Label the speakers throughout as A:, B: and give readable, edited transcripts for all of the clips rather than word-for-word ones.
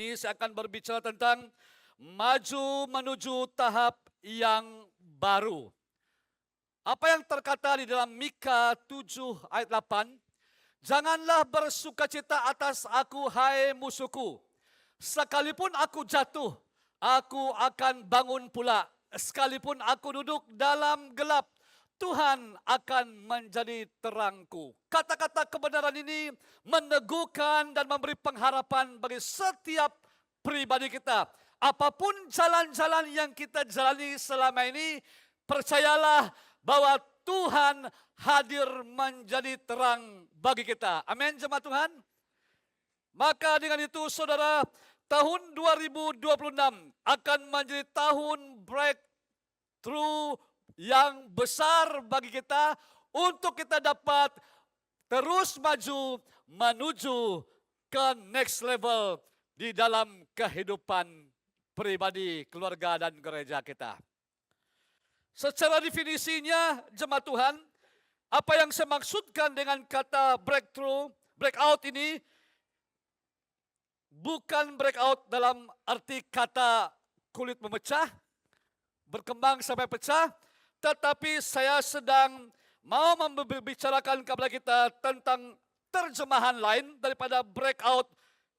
A: ini saya akan berbicara tentang maju menuju tahap yang baru. Apa yang terkata di dalam Mika 7 ayat 8? Janganlah bersukacita atas aku, hai musuhku. Sekalipun aku jatuh, aku akan bangun pula. Sekalipun aku duduk dalam gelap, Tuhan akan menjadi terangku. Kata-kata kebenaran ini meneguhkan dan memberi pengharapan bagi setiap pribadi kita. Apapun jalan-jalan yang kita jalani selama ini, percayalah bahwa Tuhan hadir menjadi terang bagi kita. Amin, jemaat Tuhan. Maka dengan itu saudara, tahun 2026 akan menjadi tahun breakthrough yang besar bagi kita untuk kita dapat terus maju menuju ke next level di dalam kehidupan pribadi, keluarga, dan gereja kita. Secara definisinya, jemaat Tuhan, apa yang saya maksudkan dengan kata breakthrough, breakout ini, bukan breakout dalam arti kata kulit memecah, berkembang sampai pecah, tetapi saya sedang mau membicarakan kepada kita tentang terjemahan lain daripada breakout,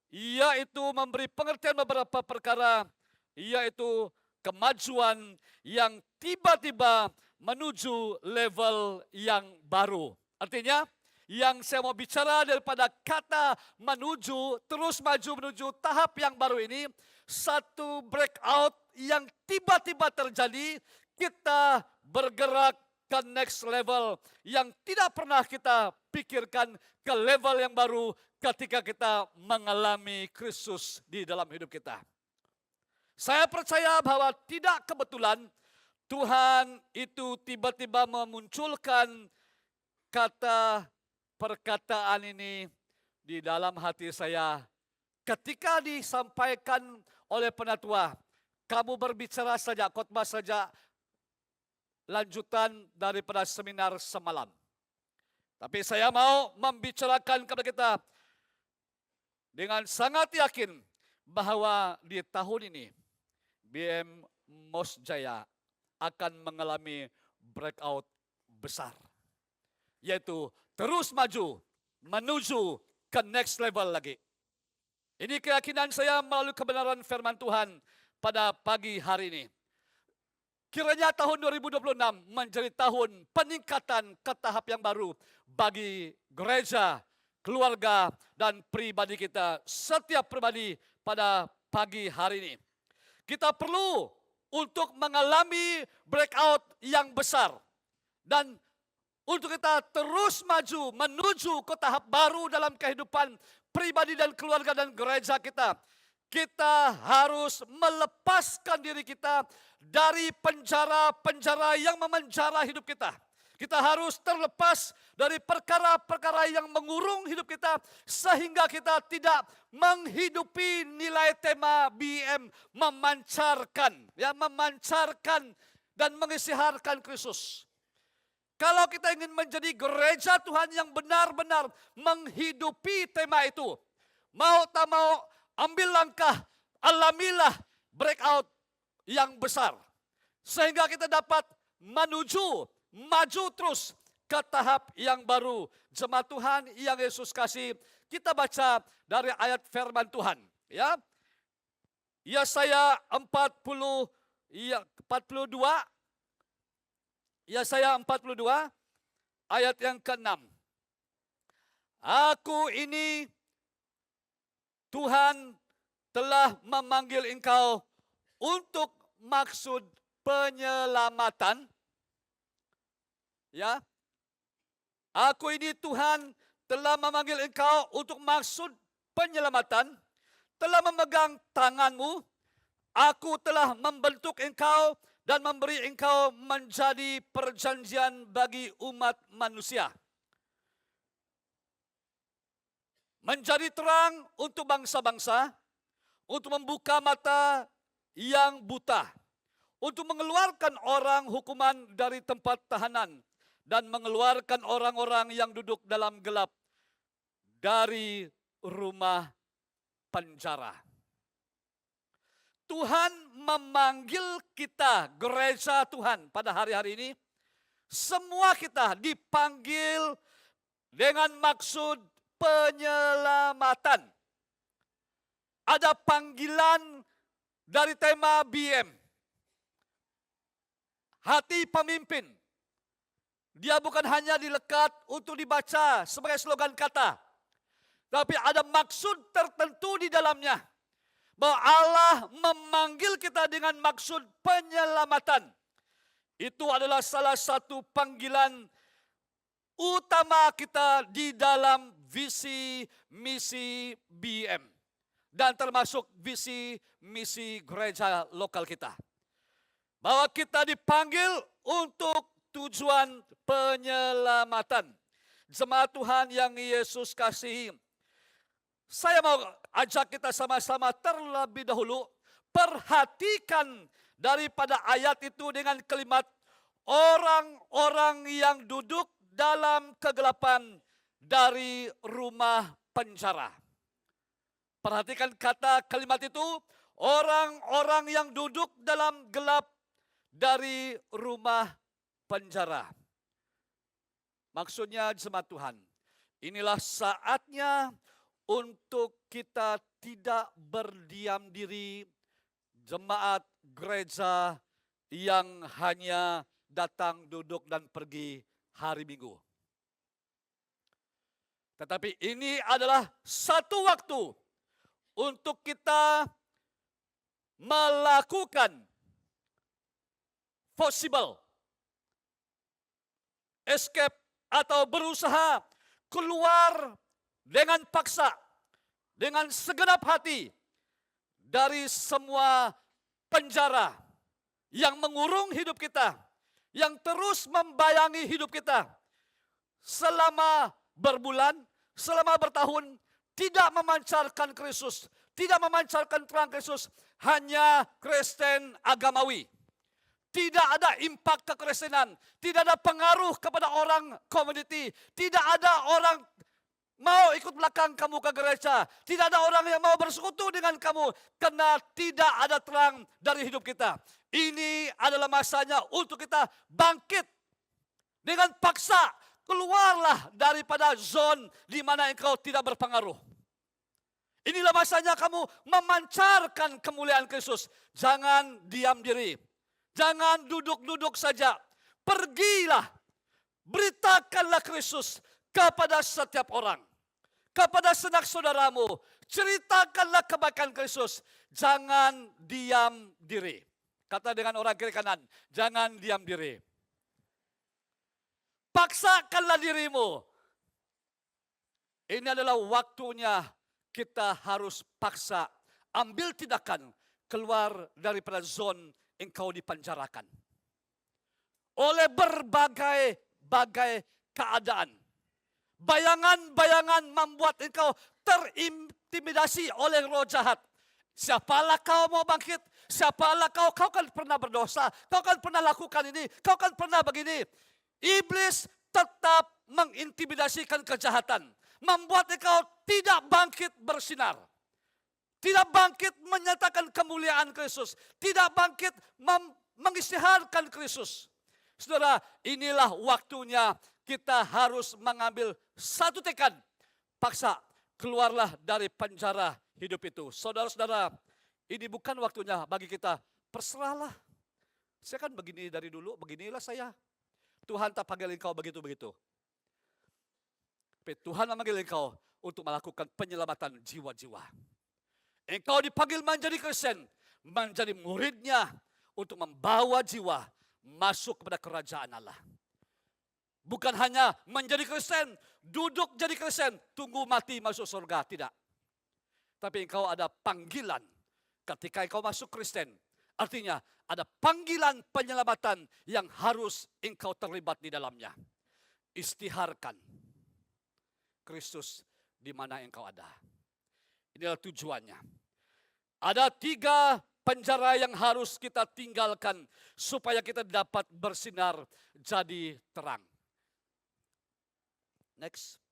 A: yaitu memberi pengertian beberapa perkara, yaitu kemajuan yang tiba-tiba menuju level yang baru. Artinya, yang saya mau bicara daripada kata menuju, terus maju menuju tahap yang baru ini, satu breakout yang tiba-tiba terjadi, kita bergerak ke next level yang tidak pernah kita pikirkan, ke level yang baru ketika kita mengalami Kristus di dalam hidup kita. Saya percaya bahwa tidak kebetulan Tuhan itu tiba-tiba memunculkan kata perkataan ini di dalam hati saya ketika disampaikan oleh penatua. Kamu berbicara saja, khotbah saja, lanjutan daripada seminar semalam. Tapi saya mau membicarakan kepada kita dengan sangat yakin bahwa di tahun ini BM Mos Jaya akan mengalami breakout besar, yaitu terus maju menuju ke next level lagi. Ini keyakinan saya melalui kebenaran firman Tuhan pada pagi hari ini. Kiranya tahun 2026 menjadi tahun peningkatan ke tahap yang baru bagi gereja, keluarga, dan pribadi kita. Setiap pribadi pada pagi hari ini. Kita perlu untuk mengalami breakout yang besar. Dan untuk kita terus maju menuju ke tahap baru dalam kehidupan pribadi dan keluarga dan gereja kita. Kita harus melepaskan diri kita dari penjara-penjara yang memenjara hidup kita. Kita harus terlepas dari perkara-perkara yang mengurung hidup kita sehingga kita tidak menghidupi nilai tema BM memancarkan dan mengisytiharkan Kristus. Kalau kita ingin menjadi gereja Tuhan yang benar-benar menghidupi tema itu, mau tak mau ambil langkah, alamilah breakout yang besar. Sehingga kita dapat maju terus ke tahap yang baru. Jemaat Tuhan yang Yesus kasih, kita baca dari ayat firman Tuhan. Ya, Yesaya 42, Yesaya 42 ayat yang ke-6. Aku ini Tuhan telah memanggil engkau untuk maksud penyelamatan. Ya, aku ini Tuhan telah memanggil engkau untuk maksud penyelamatan, telah memegang tanganmu, aku telah membentuk engkau dan memberi engkau menjadi perjanjian bagi umat manusia. Menjadi terang untuk bangsa-bangsa, untuk membuka mata yang buta, untuk mengeluarkan orang hukuman dari tempat tahanan, dan mengeluarkan orang-orang yang duduk dalam gelap dari rumah penjara. Tuhan memanggil kita, gereja Tuhan pada hari-hari ini, semua kita dipanggil dengan maksud penyelamatan. Ada panggilan dari tema BM, hati pemimpin. Dia bukan hanya dilekat untuk dibaca sebagai slogan kata, tapi ada maksud tertentu di dalamnya. Bahwa Allah memanggil kita dengan maksud penyelamatan. Itu adalah salah satu panggilan utama kita di dalam visi misi BM. Dan termasuk visi misi gereja lokal kita. Bahwa kita dipanggil untuk tujuan penyelamatan. Jemaat Tuhan yang Yesus kasihi, saya mau ajak kita sama-sama terlebih dahulu perhatikan daripada ayat itu dengan kalimat orang-orang yang duduk dalam kegelapan dari rumah penjara. Perhatikan kata kalimat itu, orang-orang yang duduk dalam gelap dari rumah penjara. Maksudnya jemaat Tuhan, inilah saatnya untuk kita tidak berdiam diri, jemaat gereja yang hanya datang, duduk, dan pergi hari Minggu. Tetapi ini adalah satu waktu untuk kita melakukan possible escape atau berusaha keluar dengan paksa, dengan segenap hati dari semua penjara yang mengurung hidup kita, yang terus membayangi hidup kita selama berbulan, selama bertahun, tidak memancarkan Kristus, tidak memancarkan terang Kristus, hanya Kristen agamawi. Tidak ada impak kekristenan, tidak ada pengaruh kepada orang community, tidak ada orang mau ikut belakang kamu ke gereja, tidak ada orang yang mau bersekutu dengan kamu, karena tidak ada terang dari hidup kita. Ini adalah masanya untuk kita bangkit dengan paksa, keluarlah daripada zon di mana engkau tidak berpengaruh. Inilah masanya kamu memancarkan kemuliaan Kristus. Jangan diam diri. Jangan duduk-duduk saja. Pergilah. Beritakanlah Kristus kepada setiap orang. Kepada sanak saudaramu. Ceritakanlah kebaikan Kristus. Jangan diam diri. Kata dengan orang kiri kanan. Jangan diam diri. Paksakanlah dirimu. Ini adalah waktunya kita harus paksa. Ambil tindakan keluar daripada zon engkau dipenjarakan. Oleh berbagai keadaan. Bayangan-bayangan membuat engkau terintimidasi oleh roh jahat. Siapalah kau mau bangkit? Siapalah kau? Kau kan pernah berdosa. Kau kan pernah lakukan ini. Kau kan pernah begini. Iblis tetap mengintimidasikan kejahatan. Membuat engkau tidak bangkit bersinar. Tidak bangkit menyatakan kemuliaan Kristus. Tidak bangkit mengisytiharkan Kristus. Saudara, inilah waktunya kita harus mengambil satu tekad. Paksa, keluarlah dari penjara hidup itu. Saudara-saudara, ini bukan waktunya bagi kita berserahlah. Saya kan begini dari dulu, beginilah saya. Tuhan tak panggil engkau begitu-begitu. Tapi Tuhan memanggil engkau untuk melakukan penyelamatan jiwa-jiwa. Engkau dipanggil menjadi Kristen, menjadi muridnya untuk membawa jiwa masuk kepada kerajaan Allah. Bukan hanya menjadi Kristen, duduk jadi Kristen, tunggu mati masuk surga, tidak. Tapi engkau ada panggilan ketika engkau masuk Kristen. Artinya ada panggilan penyelamatan yang harus engkau terlibat di dalamnya. Isytiharkan Kristus di mana engkau ada. Inilah tujuannya. Ada 3 penjara yang harus kita tinggalkan supaya kita dapat bersinar jadi terang. Next.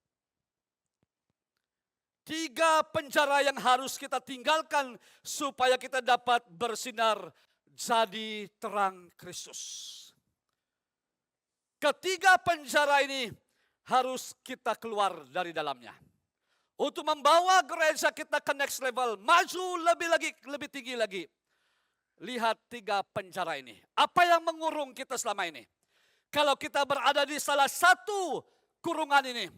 A: 3 penjara yang harus kita tinggalkan supaya kita dapat bersinar jadi terang Kristus. Ketiga penjara ini harus kita keluar dari dalamnya. Untuk membawa gereja kita ke next level, maju lebih tinggi lagi. Lihat 3 penjara ini. Apa yang mengurung kita selama ini? Kalau kita berada di salah satu kurungan ini,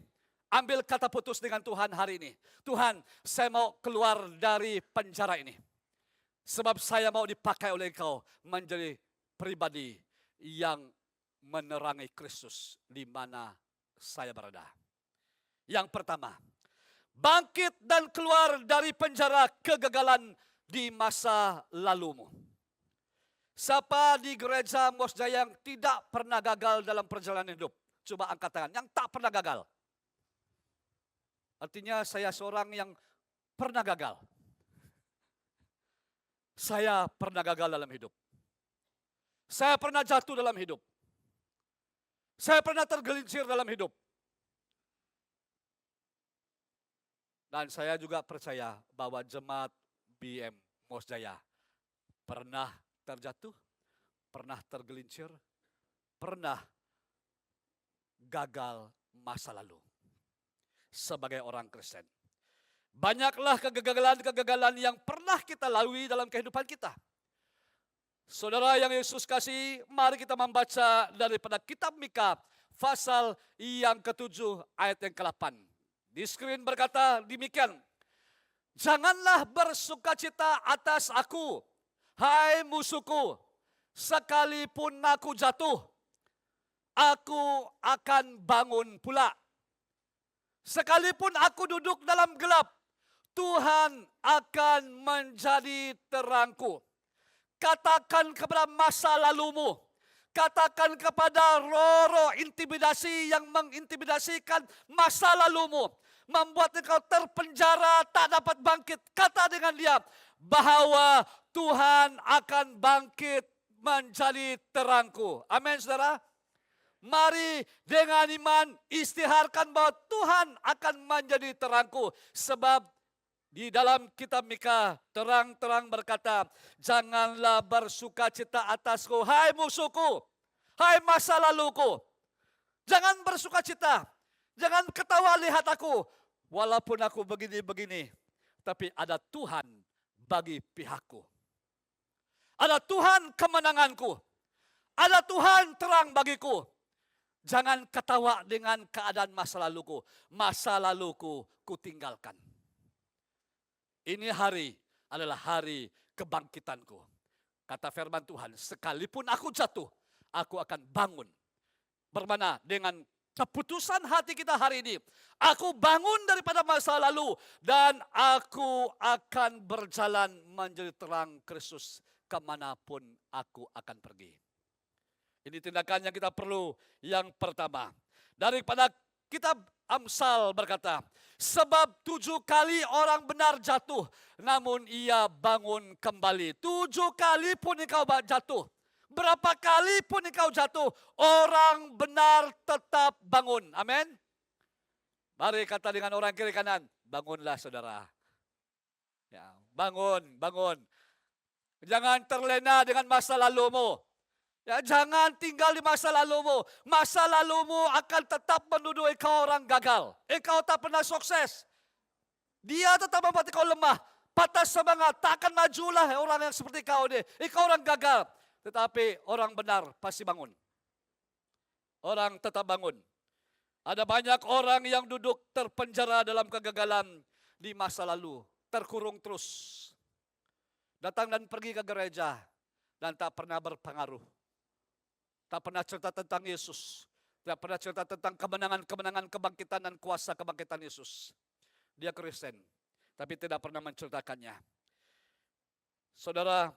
A: ambil kata putus dengan Tuhan hari ini. Tuhan, saya mau keluar dari penjara ini. Sebab saya mau dipakai oleh Engkau menjadi pribadi yang menerangi Kristus di mana saya berada. Yang pertama, bangkit dan keluar dari penjara kegagalan di masa lalumu. Siapa di gereja Mos Jaya yang tidak pernah gagal dalam perjalanan hidup? Coba angkat tangan, yang tak pernah gagal. Artinya saya seorang yang pernah gagal. Saya pernah gagal dalam hidup. Saya pernah jatuh dalam hidup. Saya pernah tergelincir dalam hidup. Dan saya juga percaya bahwa jemaat BM Mos Jaya pernah terjatuh, pernah tergelincir, pernah gagal masa lalu sebagai orang Kristen. Banyaklah kegagalan-kegagalan yang pernah kita lalui dalam kehidupan kita. Saudara yang Yesus kasih, mari kita membaca daripada kitab Mika pasal yang ke-7 ayat yang ke-8. Di screen berkata demikian, janganlah bersukacita atas aku, hai musuhku, sekalipun aku jatuh, aku akan bangun pula. Sekalipun aku duduk dalam gelap, Tuhan akan menjadi terangku. Katakan kepada masa lalumu, katakan kepada roh-roh intimidasi yang mengintimidasikan masa lalumu, membuat engkau terpenjara, tak dapat bangkit. Kata dengan dia bahwa Tuhan akan bangkit menjadi terangku. Amin, saudara. Mari dengan iman istiharkan bahwa Tuhan akan menjadi terangku. Sebab di dalam kitab Mika terang-terang berkata, janganlah bersukacita atasku, hai musuhku, hai masa laluku. Jangan bersukacita, jangan ketawa lihat aku. Walaupun aku begini-begini, tapi ada Tuhan bagi pihakku. Ada Tuhan kemenanganku. Ada Tuhan terang bagiku. Jangan ketawa dengan keadaan masa laluku. Masa laluku kutinggalkan. Ini hari adalah hari kebangkitanku. Kata firman Tuhan, sekalipun aku jatuh, aku akan bangun. Bermana dengan keputusan hati kita hari ini. Aku bangun daripada masa lalu dan aku akan berjalan menjadi terang Kristus kemanapun aku akan pergi. Ini tindakan yang kita perlu. Yang pertama, daripada kitab Amsal berkata, sebab 7 kali orang benar jatuh, namun ia bangun kembali. 7 kali pun engkau jatuh, berapa kali pun engkau jatuh, orang benar tetap bangun. Amin. Mari kata dengan orang kiri kanan, bangunlah saudara. Ya, bangun, bangun. Jangan terlena dengan masa lalumu. Ya, jangan tinggal di masa lalumu. Masa lalumu akan tetap menuduh engkau orang gagal. Engkau tak pernah sukses. Dia tetap membuat engkau lemah. Patah semangat. Tak akan majulah orang yang seperti kau ini. Engkau orang gagal. Tetapi orang benar pasti bangun. Orang tetap bangun. Ada banyak orang yang duduk terpenjara dalam kegagalan di masa lalu. Terkurung terus. Datang dan pergi ke gereja. Dan tak pernah berpengaruh. Tak pernah cerita tentang Yesus. Tak pernah cerita tentang kemenangan-kemenangan kebangkitan dan kuasa kebangkitan Yesus. Dia Kristen, tapi tidak pernah menceritakannya. Saudara,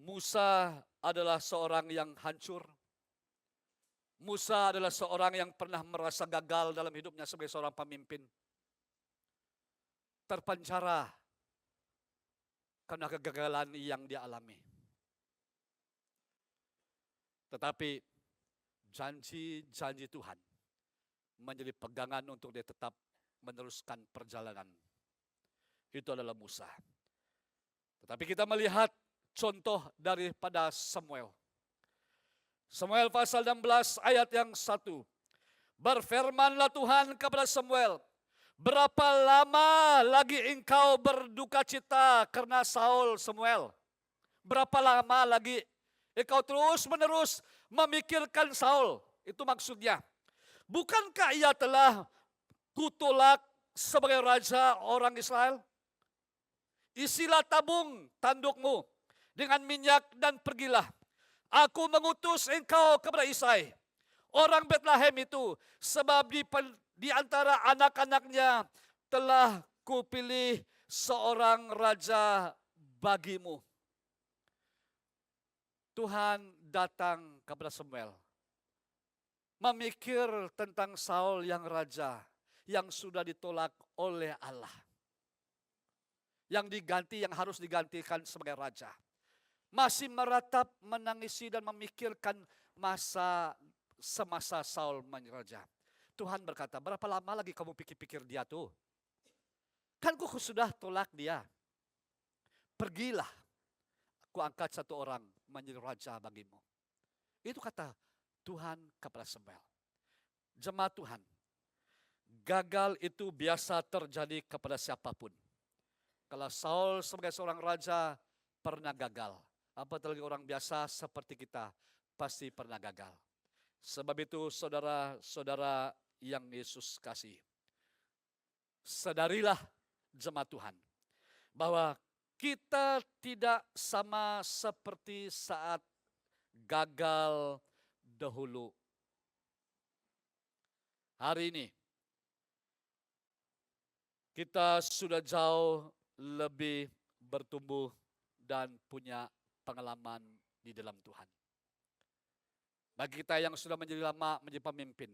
A: Musa adalah seorang yang hancur. Musa adalah seorang yang pernah merasa gagal dalam hidupnya sebagai seorang pemimpin. Terpenjara karena kegagalan yang dia alami. Tetapi janji-janji Tuhan menjadi pegangan untuk dia tetap meneruskan perjalanan itu adalah Musa. Tetapi kita melihat contoh daripada Samuel. Samuel pasal 16 ayat yang 1. Berfirmanlah Tuhan kepada Samuel, berapa lama lagi engkau berduka cita karena Saul, Samuel? Berapa lama lagi engkau terus-menerus memikirkan Saul? Itu maksudnya. Bukankah ia telah kutolak sebagai raja orang Israel? Isilah tabung tandukmu dengan minyak dan pergilah. Aku mengutus engkau kepada Isai, orang Betlehem itu, sebab di antara anak-anaknya telah kupilih seorang raja bagimu. Tuhan datang kepada Samuel, memikir tentang Saul yang raja, yang sudah ditolak oleh Allah, yang harus digantikan sebagai raja. Masih meratap, menangisi dan memikirkan semasa Saul menjadi raja. Tuhan berkata, berapa lama lagi kamu pikir-pikir dia tuh? Kan ku sudah tolak dia. Pergilah, aku angkat satu orang menjadi raja bagimu. Itu kata Tuhan kepada Samuel. Jemaat Tuhan, gagal itu biasa terjadi kepada siapapun. Kalau Saul sebagai seorang raja pernah gagal, apalagi orang biasa seperti kita pasti pernah gagal. Sebab itu saudara-saudara yang Yesus kasih, sadarilah jemaat Tuhan, bahwa kita tidak sama seperti saat gagal dahulu. Hari ini kita sudah jauh lebih bertumbuh dan punya pengalaman di dalam Tuhan. Bagi kita yang sudah menjadi lama menjadi pemimpin,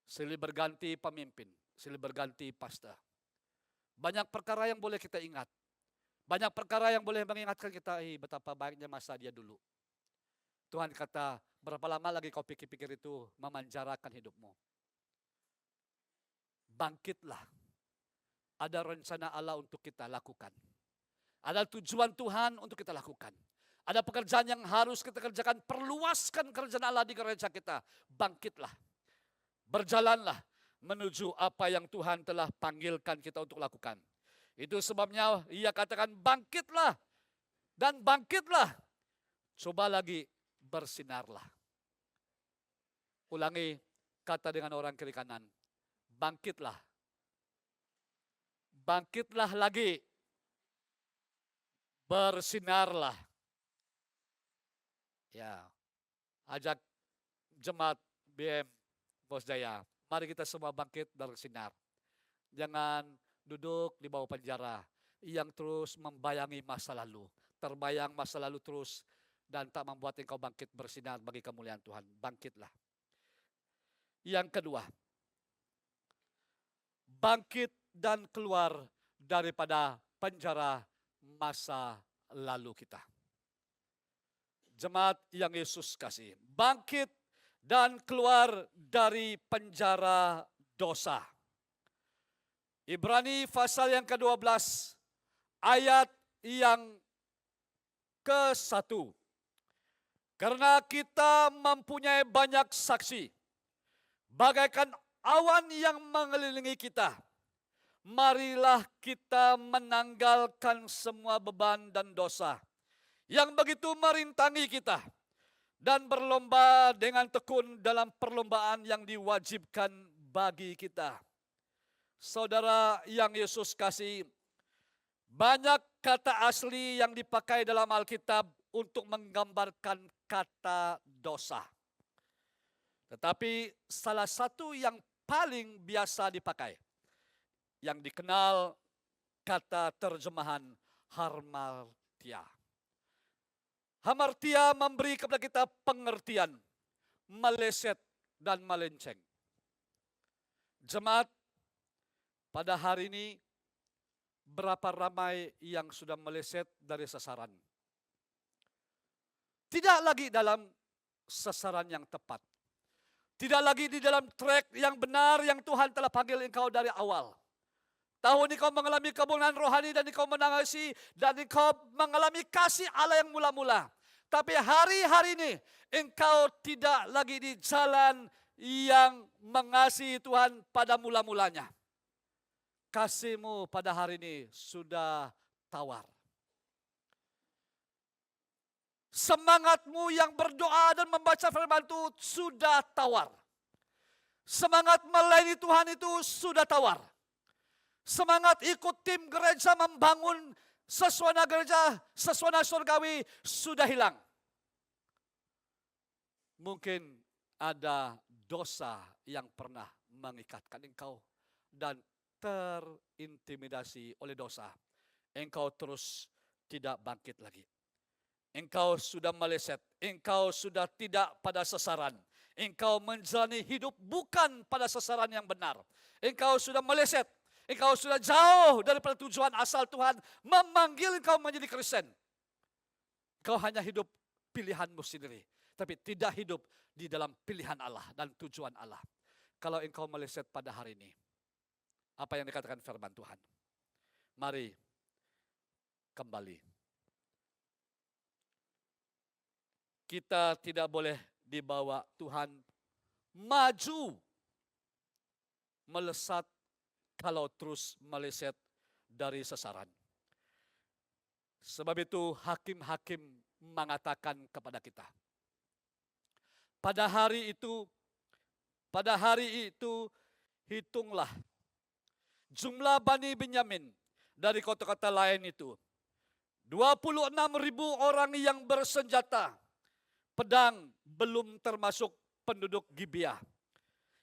A: silih berganti pemimpin, silih berganti pastor. Banyak perkara yang boleh kita ingat. Banyak perkara yang boleh mengingatkan kita, betapa baiknya masa dia dulu. Tuhan kata, berapa lama lagi kau pikir-pikir itu memanjarakan hidupmu? Bangkitlah. Ada rencana Allah untuk kita lakukan. Ada tujuan Tuhan untuk kita lakukan. Ada pekerjaan yang harus kita kerjakan. Perluaskan kerjaan Allah di gereja kita. Bangkitlah. Berjalanlah menuju apa yang Tuhan telah panggilkan kita untuk lakukan. Itu sebabnya ia katakan bangkitlah. Dan bangkitlah. Coba lagi bersinarlah. Ulangi kata dengan orang kiri kanan. Bangkitlah. Bangkitlah lagi. Bersinarlah. Ya, ajak jemaat BM Bos Jaya, mari kita semua bangkit bersinar. Jangan duduk di bawah penjara yang terus membayangi masa lalu. Terbayang masa lalu terus dan tak membuat engkau bangkit bersinar bagi kemuliaan Tuhan. Bangkitlah. Yang kedua, bangkit dan keluar daripada penjara masa lalu kita. Jemaat yang Yesus kasih, bangkit dan keluar dari penjara dosa. Ibrani pasal yang ke-12 ayat yang ke-1. Karena kita mempunyai banyak saksi, bagaikan awan yang mengelilingi kita, marilah kita menanggalkan semua beban dan dosa yang begitu merintangi kita, dan berlomba dengan tekun dalam perlombaan yang diwajibkan bagi kita. Saudara yang Yesus kasih, banyak kata asli yang dipakai dalam Alkitab untuk menggambarkan kata dosa. Tetapi salah satu yang paling biasa dipakai, yang dikenal kata terjemahan hamartia. Hamartia memberi kepada kita pengertian meleset dan melenceng. Jemaat, pada hari ini berapa ramai yang sudah meleset dari sasaran? Tidak lagi dalam sasaran yang tepat. Tidak lagi di dalam track yang benar yang Tuhan telah panggil engkau dari awal. tahun ini kau mengalami kebunan rohani dan kau menangisi dan kau mengalami kasih Allah yang mula-mula. Tapi hari-hari ini engkau tidak lagi di jalan yang mengasihi Tuhan pada mula-mulanya. Kasihmu pada hari ini sudah tawar. Semangatmu yang berdoa dan membaca firman Tuhan sudah tawar. Semangat melayani Tuhan itu sudah tawar. Semangat ikut tim gereja membangun sesuatu gereja, sesuatu surgawi sudah hilang. Mungkin ada dosa yang pernah mengikatkan engkau dan terintimidasi oleh dosa. Engkau terus tidak bangkit lagi. Engkau sudah meleset, engkau sudah tidak pada sasaran. Engkau menjalani hidup bukan pada sasaran yang benar. Engkau sudah meleset, engkau sudah jauh daripada tujuan asal Tuhan memanggil engkau menjadi Kristen. Engkau hanya hidup pilihanmu sendiri, tapi tidak hidup di dalam pilihan Allah dan tujuan Allah. Kalau engkau meleset pada hari ini, apa yang dikatakan firman Tuhan? Mari kembali. Kita tidak boleh dibawa Tuhan maju melesat kalau terus meleset dari sasaran. Sebab itu hakim-hakim mengatakan kepada kita, pada hari itu hitunglah jumlah Bani Benyamin dari kota-kota lain itu. 26.000 orang yang bersenjata. Pedang belum termasuk penduduk Gibeah.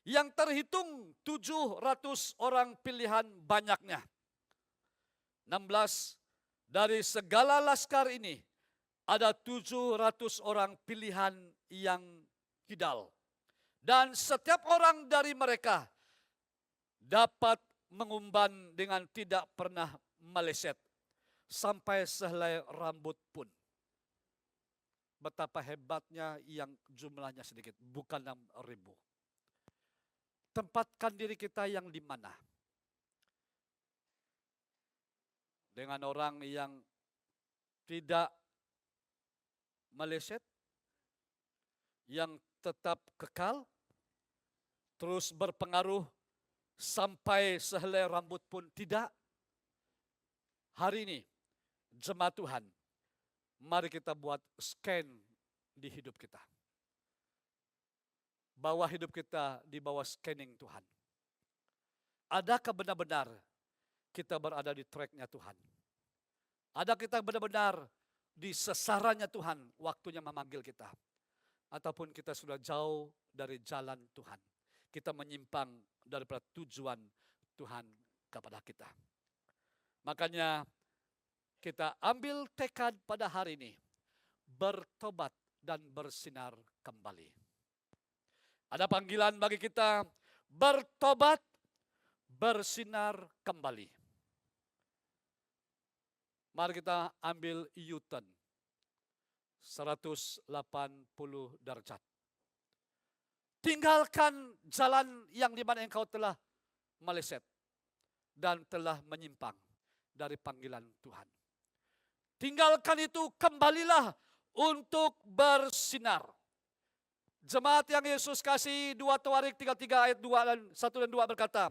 A: Yang terhitung 700 orang pilihan banyaknya. 16 dari segala laskar ini ada 700 orang pilihan yang kidal. Dan setiap orang dari mereka dapat mengumban dengan tidak pernah meleset sampai sehelai rambut pun. Betapa hebatnya yang jumlahnya sedikit, bukan 6.000. Tempatkan diri kita yang di mana? Dengan orang yang tidak meleset, yang tetap kekal, terus berpengaruh sampai sehelai rambut pun tidak. Hari ini, jemaat Tuhan, mari kita buat scan di hidup kita. Bawa hidup kita di bawah scanning Tuhan. Adakah benar-benar kita berada di tracknya Tuhan? Ada kita benar-benar di sasarannya Tuhan waktunya memanggil kita? Ataupun kita sudah jauh dari jalan Tuhan? Kita menyimpang daripada tujuan Tuhan kepada kita. Makanya kita ambil tekad pada hari ini, bertobat dan bersinar kembali. Ada panggilan bagi kita, bertobat, bersinar kembali. Mari kita ambil U-turn, 180 derajat. Tinggalkan jalan yang di mana engkau telah meleset dan telah menyimpang dari panggilan Tuhan. Tinggalkan itu, kembalilah untuk bersinar. Jemaat yang Yesus kasih, 2 Tawarik 33 ayat 1 dan 2 berkata,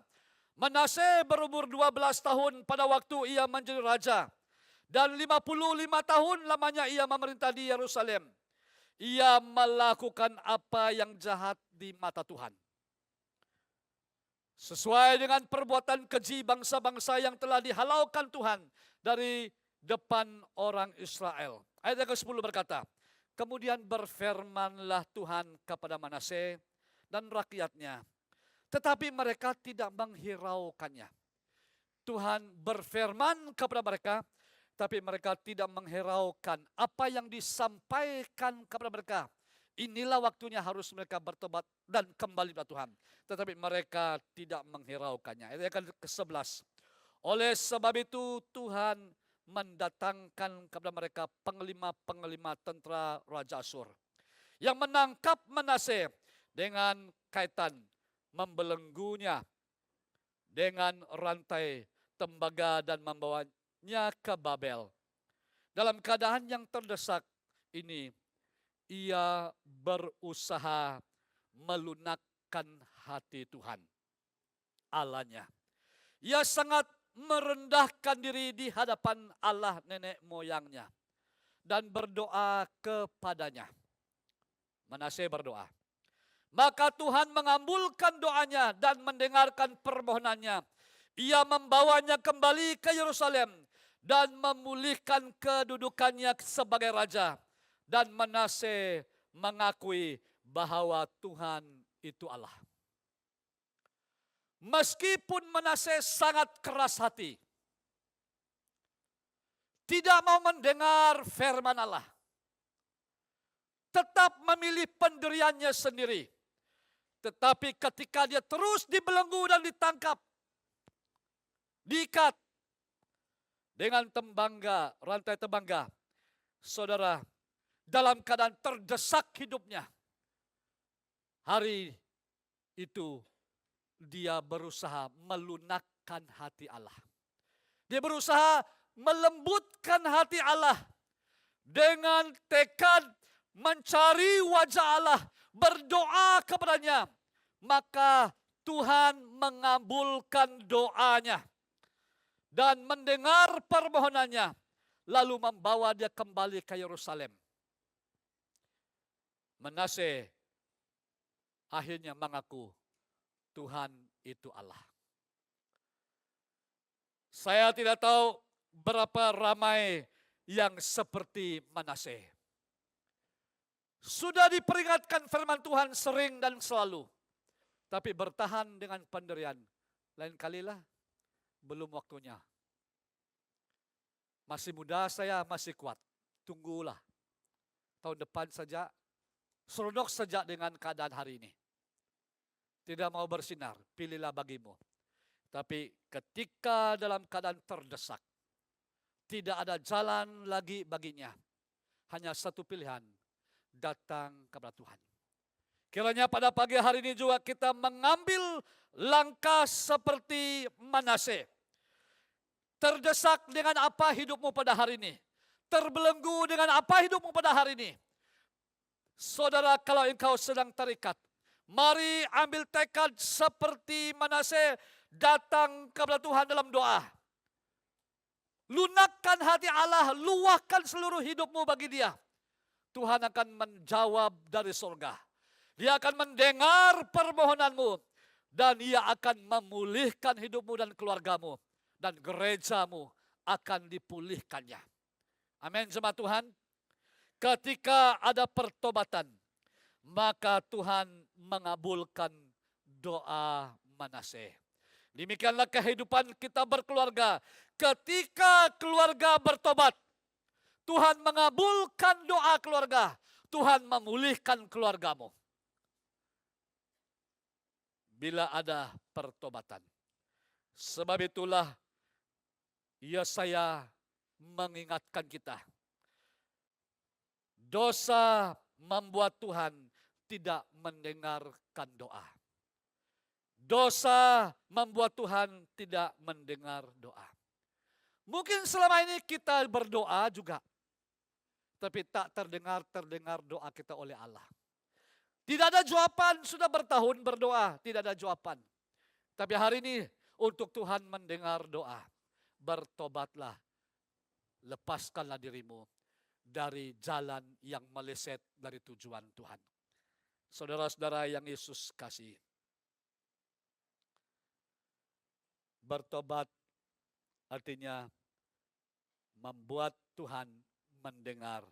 A: Manase berumur 12 tahun pada waktu ia menjadi raja. Dan 55 tahun lamanya ia memerintah di Yerusalem. Ia melakukan apa yang jahat di mata Tuhan. Sesuai dengan perbuatan keji bangsa-bangsa yang telah dihalaukan Tuhan dari depan orang Israel. Ayat yang ke-10 berkata, kemudian berfirmanlah Tuhan kepada Manase dan rakyatnya, tetapi mereka tidak menghiraukannya. Tuhan berfirman kepada mereka, tapi mereka tidak menghiraukan apa yang disampaikan kepada mereka. Inilah waktunya harus mereka bertobat dan kembali kepada Tuhan. Tetapi mereka tidak menghiraukannya. Ayat yang ke-11. Oleh sebab itu Tuhan mendatangkan kepada mereka penglima-penglima tentara Raja Asyur yang menangkap Manase dengan kaitan, membelenggunya dengan rantai, tembaga dan membawanya ke Babel. Dalam keadaan yang terdesak ini, ia berusaha melunakkan hati Tuhan Allahnya. Ia sangat merendahkan diri di hadapan Allah nenek moyangnya dan berdoa kepadanya. Manasye berdoa. Maka Tuhan mengabulkan doanya dan mendengarkan permohonannya. Ia membawanya kembali ke Yerusalem dan memulihkan kedudukannya sebagai raja. Dan Manasye mengakui bahwa Tuhan itu Allah. Meskipun Manasye sangat keras hati, tidak mau mendengar firman Allah, tetap memilih pendiriannya sendiri. Tetapi ketika dia terus dibelenggu dan ditangkap, diikat dengan tembangga, rantai tembangga, saudara, dalam keadaan terdesak hidupnya, hari itu dia berusaha melunakkan hati Allah. Dia berusaha melembutkan hati Allah dengan tekad mencari wajah Allah, berdoa kepadanya, maka Tuhan mengabulkan doanya dan mendengar permohonannya, lalu membawa dia kembali ke Yerusalem. Manasye akhirnya mengaku Tuhan itu Allah. Saya tidak tahu berapa ramai yang seperti Manasye. Sudah diperingatkan firman Tuhan sering dan selalu, tapi bertahan dengan pendirian. Lain kalilah, belum waktunya. Masih muda saya, masih kuat. Tunggulah. Tahun depan saja, seronok saja dengan keadaan hari ini. Tidak mau bersinar, pilihlah bagimu. Tapi ketika dalam keadaan terdesak, tidak ada jalan lagi baginya. Hanya satu pilihan, datang kepada Tuhan. Kiranya pada pagi hari ini juga kita mengambil langkah seperti Manasye. Terdesak dengan apa hidupmu pada hari ini? Terbelenggu dengan apa hidupmu pada hari ini? Saudara, kalau engkau sedang terikat, mari ambil tekad seperti Manasye, datang kepada Tuhan dalam doa. Lunakkan hati Allah, luahkan seluruh hidupmu bagi Dia. Tuhan akan menjawab dari surga. Dia akan mendengar permohonanmu. Dan Ia akan memulihkan hidupmu dan keluargamu. Dan gerejamu akan dipulihkannya. Amin, jemaat Tuhan. Ketika ada pertobatan, maka Tuhan mengabulkan doa Manasye. Demikianlah kehidupan kita berkeluarga. Ketika keluarga bertobat, Tuhan mengabulkan doa keluarga. Tuhan memulihkan keluargamu. Bila ada pertobatan. Sebab itulah Yesaya mengingatkan kita. Dosa membuat Tuhan tidak mendengarkan doa. Dosa membuat Tuhan tidak mendengar doa. Mungkin selama ini kita berdoa juga, tapi tak terdengar doa kita oleh Allah. Tidak ada jawaban, sudah bertahun berdoa, tidak ada jawaban. Tapi hari ini untuk Tuhan mendengar doa, bertobatlah, lepaskanlah dirimu dari jalan yang meleset dari tujuan Tuhan. Saudara-saudara yang Yesus kasih, bertobat artinya membuat Tuhan mendengar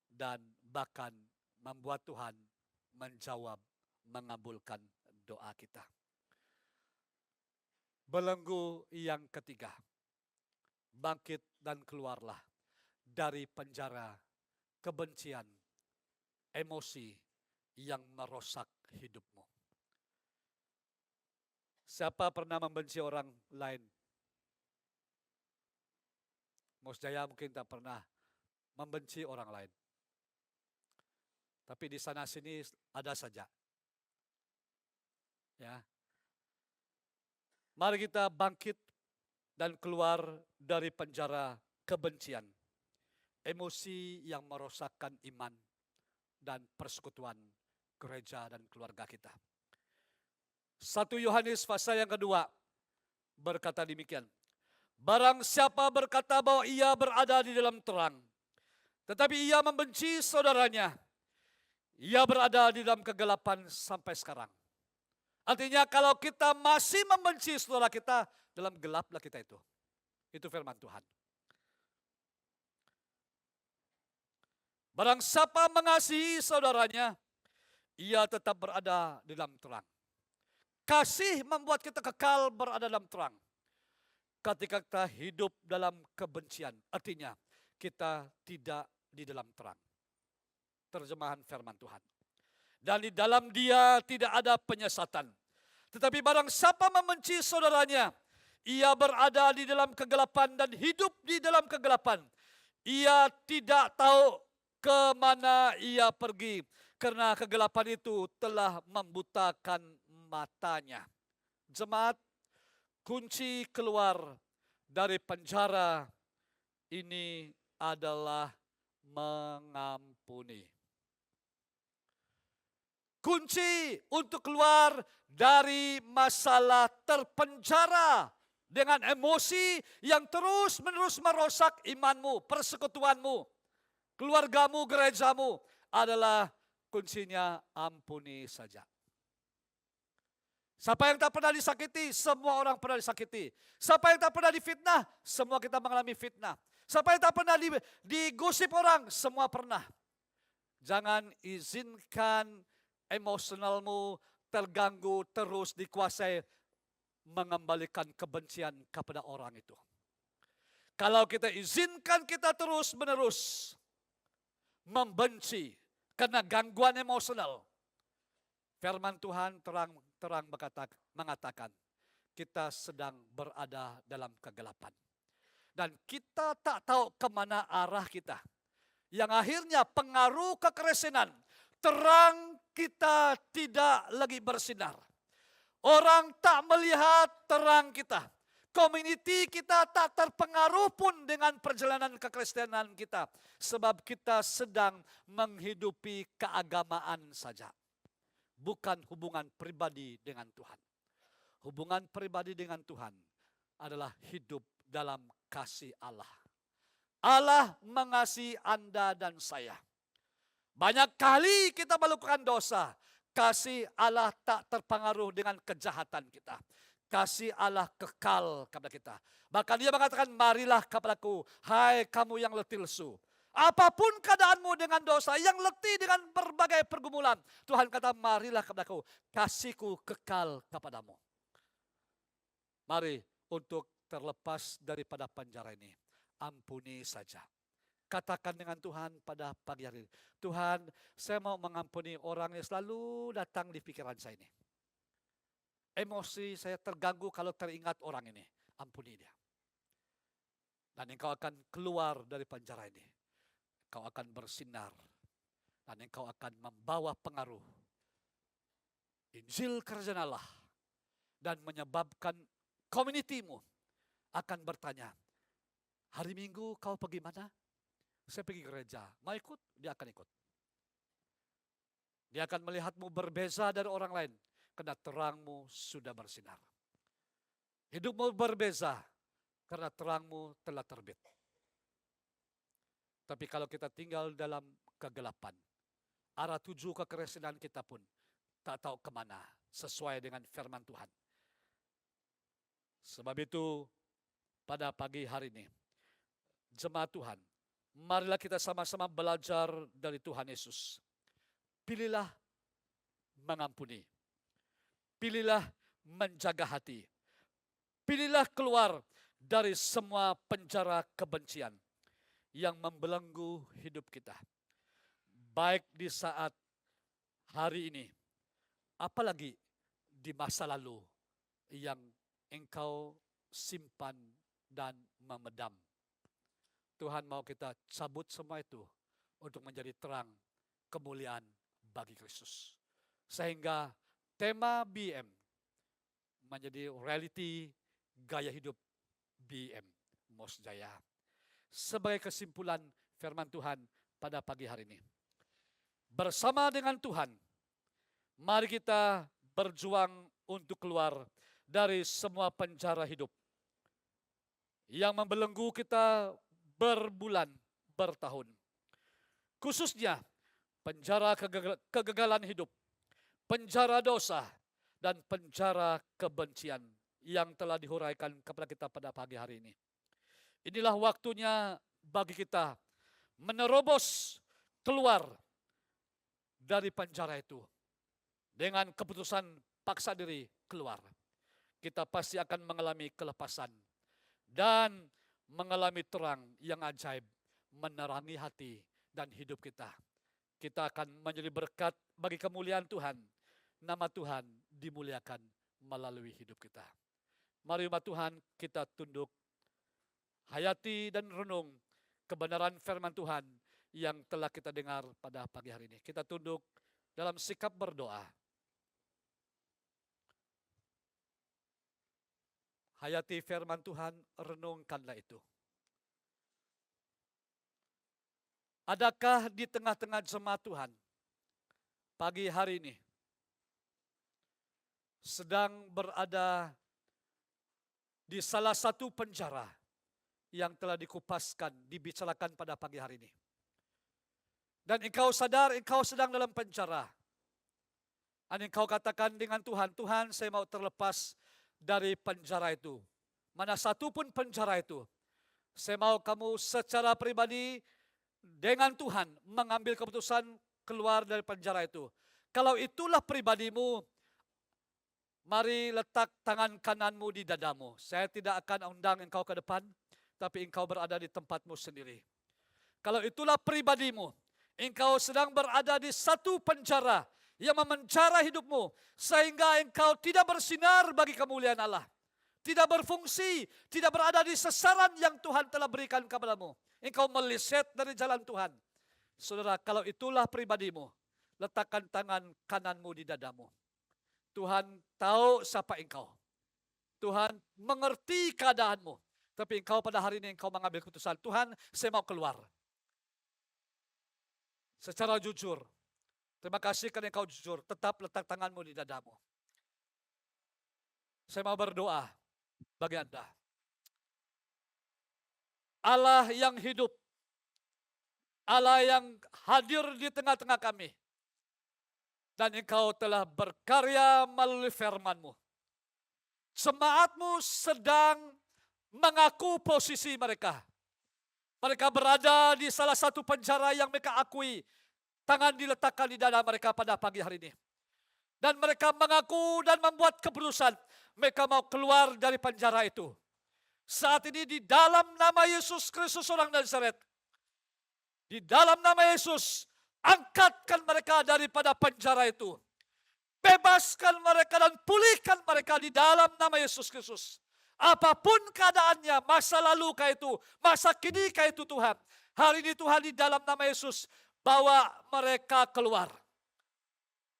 A: dan bahkan membuat Tuhan menjawab, mengabulkan doa kita. Belenggu yang ketiga, bangkit dan keluarlah dari penjara kebencian, emosi yang merosak hidupmu. Siapa pernah membenci orang lain? Mos Jaya mungkin tak pernah membenci orang lain. Tapi di sana sini ada saja. Ya. Mari kita bangkit dan keluar dari penjara kebencian, emosi yang merosakkan iman dan persekutuan gereja dan keluarga kita. 1 Yohanes pasal yang kedua berkata demikian. Barang siapa berkata bahwa ia berada di dalam terang, tetapi ia membenci saudaranya, ia berada di dalam kegelapan sampai sekarang. Artinya kalau kita masih membenci saudara kita, dalam gelaplah kita itu. Itu firman Tuhan. Barang siapa mengasihi saudaranya, ia tetap berada di dalam terang. Kasih membuat kita kekal berada dalam terang. Ketika kita hidup dalam kebencian, artinya kita tidak di dalam terang. Terjemahan firman Tuhan. Dan di dalam dia tidak ada penyesatan. Tetapi barang siapa membenci saudaranya, ia berada di dalam kegelapan dan hidup di dalam kegelapan. Ia tidak tahu ke mana ia pergi, karena kegelapan itu telah membutakan matanya. Jemaat, kunci keluar dari penjara ini adalah mengampuni. Kunci untuk keluar dari masalah terpenjara dengan emosi yang terus-menerus merusak imanmu, persekutuanmu, keluargamu, gerejamu, adalah kuncinya ampuni saja. Siapa yang tak pernah disakiti? Semua orang pernah disakiti. Siapa yang tak pernah difitnah? Semua kita mengalami fitnah. Siapa yang tak pernah digosip orang? Semua pernah. Jangan izinkan emosionalmu terganggu, terus dikuasai, mengembalikan kebencian kepada orang itu. Kalau kita izinkan kita terus-menerus membenci karena gangguan emosional, firman Tuhan terang mengatakan kita sedang berada dalam kegelapan. Dan kita tak tahu kemana arah kita. Yang akhirnya pengaruh kekristenan, terang kita tidak lagi bersinar. Orang tak melihat terang kita. Community kita tak terpengaruh pun dengan perjalanan kekristenan kita. Sebab kita sedang menghidupi keagamaan saja. Bukan hubungan pribadi dengan Tuhan. Hubungan pribadi dengan Tuhan adalah hidup dalam kasih Allah. Allah mengasihi Anda dan saya. Banyak kali kita melakukan dosa. Kasih Allah tak terpengaruh dengan kejahatan kita. Kasih Allah kekal kepada kita. Bahkan dia mengatakan, marilah kepadaku, hai kamu yang letih lesu. Apapun keadaanmu dengan dosa, yang letih dengan berbagai pergumulan, Tuhan kata, marilah kepadaku, kasihku kekal kepadamu. Mari untuk terlepas daripada penjara ini, ampuni saja. Katakan dengan Tuhan pada pagi hari ini, Tuhan, saya mau mengampuni orang yang selalu datang di pikiran saya ini. Emosi saya terganggu kalau teringat orang ini. Ampuni dia. Dan engkau akan keluar dari penjara ini. Engkau akan bersinar. Dan engkau akan membawa pengaruh Injil kerajaan Allah. Dan menyebabkan komunitimu akan bertanya, hari Minggu kau pergi mana? Saya pergi gereja. Mau ikut? Dia akan ikut. Dia akan melihatmu berbeza dari orang lain. Karena terangmu sudah bersinar. Hidupmu berbeza karena terangmu telah terbit. Tapi kalau kita tinggal dalam kegelapan, arah tuju kekristenan kita pun tak tahu kemana sesuai dengan firman Tuhan. Sebab itu pada pagi hari ini, jemaat Tuhan, marilah kita sama-sama belajar dari Tuhan Yesus. Pilihlah mengampuni. Pilihlah menjaga hati. Pilihlah keluar dari semua penjara kebencian yang membelenggu hidup kita. Baik di saat hari ini, apalagi di masa lalu yang engkau simpan dan memedam. Tuhan mau kita cabut semua itu untuk menjadi terang kemuliaan bagi Kristus. Sehingga tema BM menjadi reality gaya hidup BM Mosjaya. Sebagai kesimpulan firman Tuhan pada pagi hari ini. Bersama dengan Tuhan, mari kita berjuang untuk keluar dari semua penjara hidup yang membelenggu kita berbulan, bertahun. Khususnya penjara kegagalan hidup, penjara dosa, dan penjara kebencian yang telah dihuraikan kepada kita pada pagi hari ini. Inilah waktunya bagi kita menerobos keluar dari penjara itu. Dengan keputusan paksa diri keluar, kita pasti akan mengalami kelepasan dan mengalami terang yang ajaib menerangi hati dan hidup kita. Kita akan menjadi berkat bagi kemuliaan Tuhan. Nama Tuhan dimuliakan melalui hidup kita. Mari umat Tuhan kita tunduk, hayati dan renung kebenaran firman Tuhan yang telah kita dengar pada pagi hari ini. Kita tunduk dalam sikap berdoa. Hayati firman Tuhan, renungkanlah itu. Adakah di tengah-tengah jemaat Tuhan pagi hari ini sedang berada di salah satu penjara yang telah dikupaskan, dibicarakan pada pagi hari ini? Dan engkau sadar engkau sedang dalam penjara. Dan engkau katakan dengan Tuhan, Tuhan saya mau terlepas dari penjara itu. Mana satu pun penjara itu. Saya mau kamu secara pribadi dengan Tuhan mengambil keputusan keluar dari penjara itu. Kalau itulah pribadimu, mari letak tangan kananmu di dadamu. Saya tidak akan undang engkau ke depan, tapi engkau berada di tempatmu sendiri. Kalau itulah pribadimu, engkau sedang berada di satu penjara yang memenjara hidupmu, sehingga engkau tidak bersinar bagi kemuliaan Allah, tidak berfungsi, tidak berada di sasaran yang Tuhan telah berikan kepadamu. Engkau meleset dari jalan Tuhan. Saudara, kalau itulah pribadimu, letakkan tangan kananmu di dadamu. Tuhan tahu siapa engkau. Tuhan mengerti keadaanmu. Tapi engkau pada hari ini engkau mengambil keputusan, Tuhan saya mau keluar. Secara jujur, terima kasih karena engkau jujur, tetap letak tanganmu di dadamu. Saya mau berdoa bagi Anda. Allah yang hidup, Allah yang hadir di tengah-tengah kami, dan engkau telah berkarya melalui firman-Mu. Jemaat-Mu sedang mengaku posisi mereka. Mereka berada di salah satu penjara yang mereka akui. Tangan diletakkan di dada mereka pada pagi hari ini. Dan mereka mengaku dan membuat keputusan. Mereka mau keluar dari penjara itu. Saat ini di dalam nama Yesus Kristus orang Nazaret. Di dalam nama Yesus, angkatkan mereka daripada penjara itu. Bebaskan mereka dan pulihkan mereka di dalam nama Yesus Kristus. Apapun keadaannya, masa lalu kah itu, masa kini kah itu Tuhan. Hari ini Tuhan di dalam nama Yesus, bawa mereka keluar.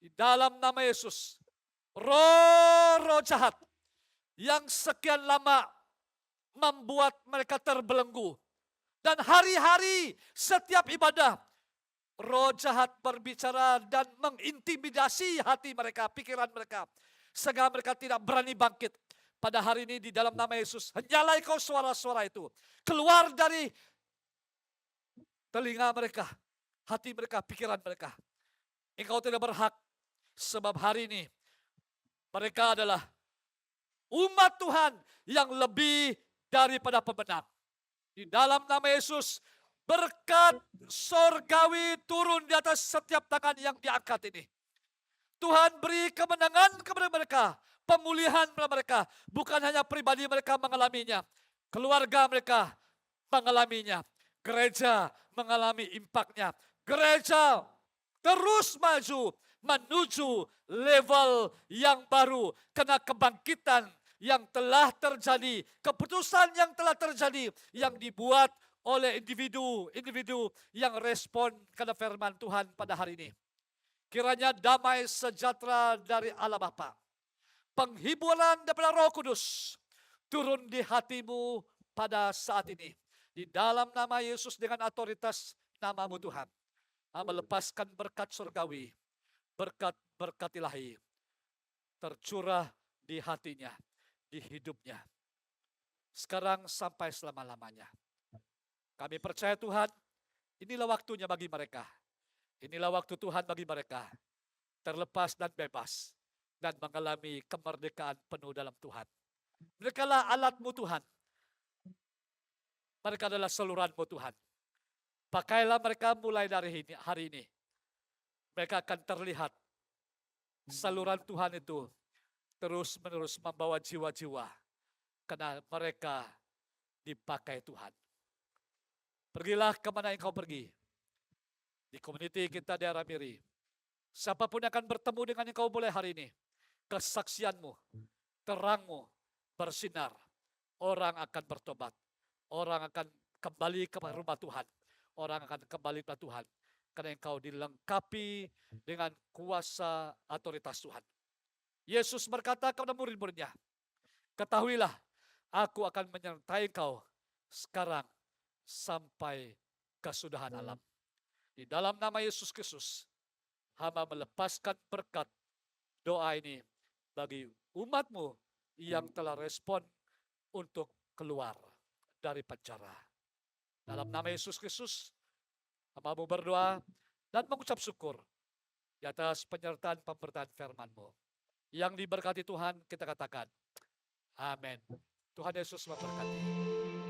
A: Di dalam nama Yesus, roh-roh jahat yang sekian lama membuat mereka terbelenggu. Dan hari-hari setiap ibadah, roh jahat berbicara dan mengintimidasi hati mereka, pikiran mereka. Sehingga mereka tidak berani bangkit. Pada hari ini di dalam nama Yesus, nyalai kau suara-suara itu. Keluar dari telinga mereka, hati mereka, pikiran mereka. Engkau tidak berhak, sebab hari ini mereka adalah umat Tuhan yang lebih daripada pemenang. Di dalam nama Yesus, berkat sorgawi turun di atas setiap tangan yang diangkat ini. Tuhan beri kemenangan kepada mereka, pemulihan kepada mereka. Bukan hanya pribadi mereka mengalaminya, keluarga mereka mengalaminya, gereja mengalami impaknya. Gereja terus maju menuju level yang baru karena kebangkitan yang telah terjadi, keputusan yang telah terjadi, yang dibuat oleh individu yang respon kepada firman Tuhan pada hari ini. Kiranya damai sejahtera dari Allah Bapa, penghiburan daripada Roh Kudus turun di hatimu pada saat ini. Di dalam nama Yesus dengan otoritas namamu Tuhan. Melepaskan berkat surgawi, berkat ilahi, tercurah di hatinya, di hidupnya. Sekarang sampai selama-lamanya. Kami percaya Tuhan, inilah waktunya bagi mereka. Inilah waktu Tuhan bagi mereka. Terlepas dan bebas. Dan mengalami kemerdekaan penuh dalam Tuhan. Mereka lah alatmu Tuhan. Mereka adalah saluranmu Tuhan. Pakailah mereka mulai dari hari ini. Mereka akan terlihat saluran Tuhan itu terus-menerus membawa jiwa-jiwa. Karena mereka dipakai Tuhan. Pergilah kemana engkau pergi. Di community kita di Aramiri. Siapapun yang akan bertemu dengan engkau mulai hari ini. Kesaksianmu, terangmu bersinar. Orang akan bertobat. Orang akan kembali ke rumah Tuhan. Orang akan kembali ke Tuhan. Karena engkau dilengkapi dengan kuasa otoritas Tuhan. Yesus berkata kepada murid-muridnya, ketahuilah, aku akan menyertai engkau sekarang sampai kesudahan alam. Di dalam nama Yesus Kristus, hamba melepaskan berkat doa ini bagi umatmu yang telah respon untuk keluar dari penjara. Dalam nama Yesus Kristus, hamba-Mu berdoa dan mengucap syukur di atas penyertaan pemberitaan firman-Mu. Yang diberkati Tuhan, kita katakan, amin. Tuhan Yesus memberkati.